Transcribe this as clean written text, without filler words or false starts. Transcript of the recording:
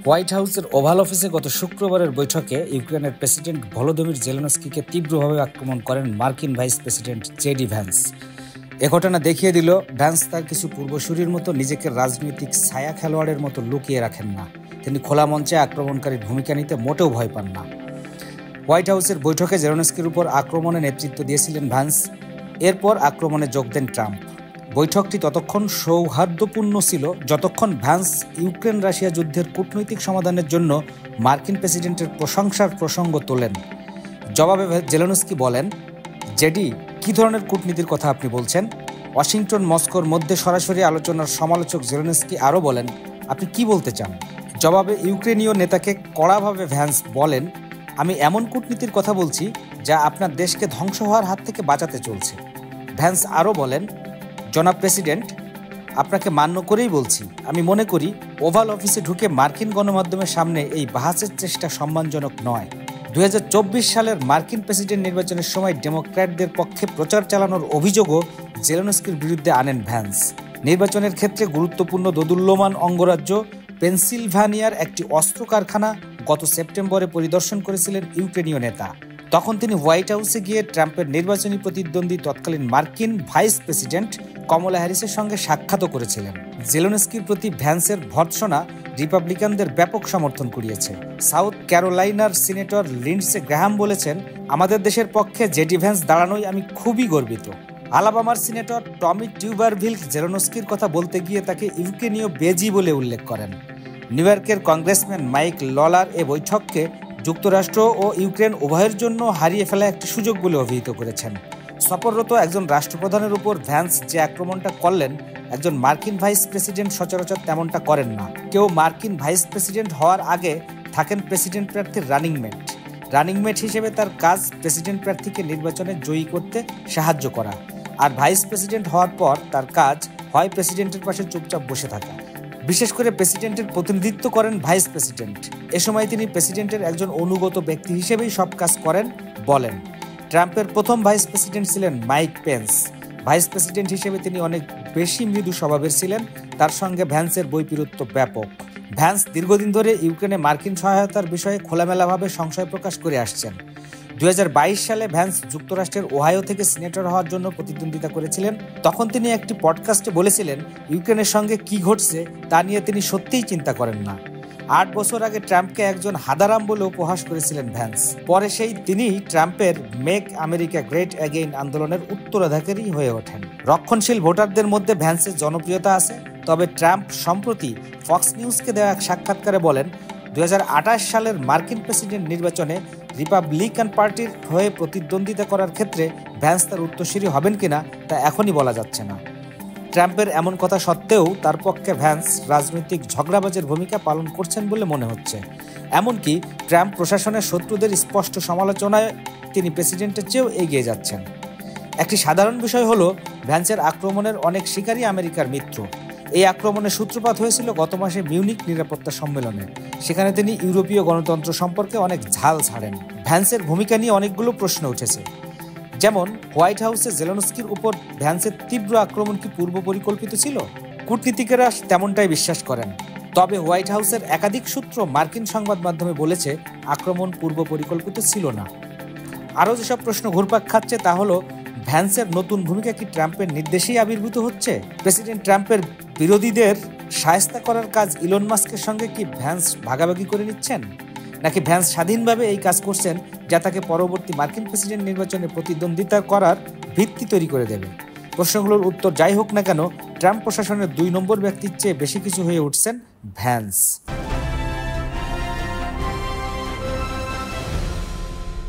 White হাউসের oval অফিসে গত শুক্রবারের বৈঠকে ইউক্রেনের প্রেসিডেন্ট ভলোদিমির জেলেনস্কিকে তীব্রভাবে আক্রমণ করেন মার্কিন ভাইস প্রেসিডেন্ট জেডি ভ্যান্স। এ ঘটনা দেখিয়ে দিল ভ্যান্স তার কিছু পূর্বসূরির মতো নিজেকে রাজনৈতিক ছায়া খেলোয়াড়ের মতো লুকিয়ে রাখেন না। তিনি খোলা মঞ্চে আক্রমণকারীর ভূমিকা নিতে মোটেও ভয় পান না। হোয়াইট হাউসের বৈঠকে জেলেনস্কির উপর আক্রমণে নেতৃত্ব দিয়েছিলেন ভ্যান্স। এরপর আক্রমণে যোগ দেন ট্রাম্প। বৈঠকটি ততক্ষণ সৌহার্দ্যপূর্ণ ছিল যতক্ষণ ভ্যান্স ইউক্রেন রাশিয়া যুদ্ধের কূটনৈতিক সমাধানের জন্য মার্কিন প্রেসিডেন্টের প্রশংসার প্রসঙ্গ তোলেন। জবাবে জেলেনস্কি বলেন, জেডি, কী ধরনের কূটনীতির কথা আপনি বলছেন? ওয়াশিংটন মস্কোর মধ্যে সরাসরি আলোচনার সমালোচক জেলেনস্কি আরও বলেন, আপনি কি বলতে চান? জবাবে ইউক্রেনীয় নেতাকে কড়াভাবে ভ্যান্স বলেন, আমি এমন কূটনীতির কথা বলছি যা আপনার দেশকে ধ্বংস হওয়ার হাত থেকে বাঁচাতে চলছে। ভ্যান্স আরও বলেন, জনাব প্রেসিডেন্ট, আপনাকে মান্য করেই বলছি, আমি মনে করি ওভাল অফিসে ঢুকে মার্কিন গণমাধ্যমের সামনে এই বাহাসের চেষ্টা সম্মানজনক নয়। 2024 সালের মার্কিন প্রেসিডেন্ট নির্বাচনের সময় ডেমোক্র্যাটদের পক্ষে প্রচার চালানোর অভিযোগও জেলেনস্কির বিরুদ্ধে আনেন ভ্যান্স। নির্বাচনের ক্ষেত্রে গুরুত্বপূর্ণ দোদুল্যমান অঙ্গরাজ্য পেনসিলভানিয়ার একটি অস্ত্র কারখানা গত সেপ্টেম্বরে পরিদর্শন করেছিলেন ইউক্রেনীয় নেতা। তখন তিনি হোয়াইট হাউসে গিয়ে ট্রাম্পের নির্বাচনী প্রতিদ্বন্দ্বী তৎকালীন মার্কিন ভাইস প্রেসিডেন্ট কমলা হ্যারিসের সঙ্গে সাক্ষাৎও করেছিলেন। জেলেনস্কির প্রতি ভ্যান্সের ভর্ৎসনা রিপাবলিকানদের ব্যাপক সমর্থন কুড়িয়েছে। সাউথ ক্যারোলাইনার সিনেটর লিন্ডসে গ্রাহাম বলেছেন, আমাদের দেশের পক্ষে জেডি ভ্যান্স দাঁড়ানোয় আমি খুবই গর্বিত। আলাবামার সিনেটর টমি টিউবারভিল জেলেনস্কির কথা বলতে গিয়ে তাকে ইউক্রেনীয় বেজি বলে উল্লেখ করেন। নিউ ইয়র্কের কংগ্রেসম্যান মাইক ললার এ বৈঠককে যুক্তরাষ্ট্র ও ইউক্রেন উভয়ের জন্য হারিয়ে ফেলা একটি সুযোগ বলে অভিহিত করেছেন। সফররত একজন রাষ্ট্রপ্রধানের উপর ভ্যান্স যে আক্রমণটা করলেন, একজন মার্কিন ভাইস প্রেসিডেন্ট সচরাচর তেমনটা করেন না। কেউ মার্কিন ভাইস প্রেসিডেন্ট হওয়ার আগে থাকেন প্রেসিডেন্ট প্রার্থীর রানিং মেট হিসেবে তার কাজ প্রেসিডেন্ট প্রার্থীকে নির্বাচনে জয়ী করতে সাহায্য করা, আর ভাইস প্রেসিডেন্ট হওয়ার পর তার কাজ হয় প্রেসিডেন্টের পাশে চুপচাপ বসে থাকা। বিশেষ করে প্রেসিডেন্টের প্রতিনিধিত্ব করেন ভাইস প্রেসিডেন্ট। এ সময় তিনি প্রেসিডেন্টের একজন অনুগত ব্যক্তি হিসেবেই সব কাজ করেন বলেন। ট্রাম্পের প্রথম ভাইস প্রেসিডেন্ট ছিলেন মাইক পেন্স। ভাইস প্রেসিডেন্ট হিসেবে তিনি অনেক বেশি মৃদু স্বভাবের ছিলেন। তার সঙ্গে ভ্যান্সের বৈপরীত্য ব্যাপক। ভ্যান্স দীর্ঘদিন ধরে ইউক্রেনে মার্কিন সহায়তার বিষয়ে খোলামেলাভাবে সংশয় প্রকাশ করে আসছেন। 2022 সালে ভ্যান্স যুক্তরাষ্ট্রের ওহাইও থেকে সিনেটর হওয়ার জন্য প্রতিদ্বন্দ্বিতা করেছিলেন। তখন তিনি একটি পডকাস্টে বলেছিলেন, ইউক্রেনের সঙ্গে কি ঘটছে তা নিয়ে তিনি সত্যিই চিন্তা করেন না। 8 বছর আগে ট্রাম্পকে একজন হাদারাম বলে উপহাস করেছিলেন ভ্যান্স। পরে তিনি ট্রাম্পের মেক আমেরিকা গ্রেট অ্যাগেইন আন্দোলনের উত্তরাধিকারী হয়ে ওঠেন। রক্ষণশীল ভোটারদের মধ্যে ভ্যান্সের জনপ্রিয়তা আছে। তবে ট্রাম্প সম্প্রতি ফক্স নিউজকে দেওয়া এক সাক্ষাৎকারে বলেন, 2028 সালের মার্কিন প্রেসিডেন্ট নির্বাচনে রিপাবলিকান পার্টির হয়ে প্রতিদ্বন্দ্বিতা করার ক্ষেত্রে ভ্যান্স তার উত্তরসূরি হবেন কিনা তা এখনই বলা যাচ্ছে না। ট্রাম্পের এমন কথা সত্ত্বেও তার পক্ষে ভ্যান্স রাজনৈতিক ঝগড়াবাজের ভূমিকা পালন করছেন বলে মনে হচ্ছে। এমনকি ট্রাম্প প্রশাসনের শত্রুদের স্পষ্ট সমালোচনায় তিনি প্রেসিডেন্টের চেয়েও এগিয়ে যাচ্ছেন। একটি সাধারণ বিষয় হলো, ভ্যান্সের আক্রমণের অনেক শিকারী আমেরিকার মিত্র। এই আক্রমণের সূত্রপাত হয়েছিল গত মাসে মিউনিক নিরাপত্তা সম্মেলনে। সেখানে তিনি ইউরোপীয় গণতন্ত্র সম্পর্কে অনেক ঝাল ছাড়েন। ভ্যান্সের ভূমিকা নিয়ে অনেকগুলো প্রশ্ন উঠেছে, যেমন হোয়াইট হাউসে জেলেনস্কির উপর ভ্যান্সের তীব্র আক্রমণ কি পূর্ব পরিকল্পিত ছিল? কূটনীতিকেরা তেমনটাই বিশ্বাস করেন। তবে হোয়াইট হাউসের একাধিক সূত্র মার্কিন সংবাদ মাধ্যমে বলেছে আক্রমণ পূর্ব পরিকল্পিত ছিল না। আরও যেসব প্রশ্ন ঘুরপাক খাচ্ছে তা হলো, ভ্যান্সের নতুন ভূমিকা কি ট্রাম্পের নির্দেশেই আবির্ভূত হচ্ছে? প্রেসিডেন্ট ট্রাম্পের বিরোধীদের শায়েস্তা করার কাজ ইলন মাস্কের সঙ্গে কি ভ্যান্স ভাগাভাগি করে নিচ্ছেন? নাকি ভ্যান্স স্বাধীনভাবে এই কাজ করছেন যা তাকে পরবর্তী মার্কিন প্রেসিডেন্ট নির্বাচনে প্রতিদ্বন্দ্বিতা করার ভিত্তি তৈরি করে দেবে? প্রশ্নগুলোর উত্তর যাই হোক না কেন, ট্রাম্প প্রশাসনের 2 নম্বর ব্যক্তির চেয়ে বেশি কিছু হয়ে উঠছেন ভ্যান্স।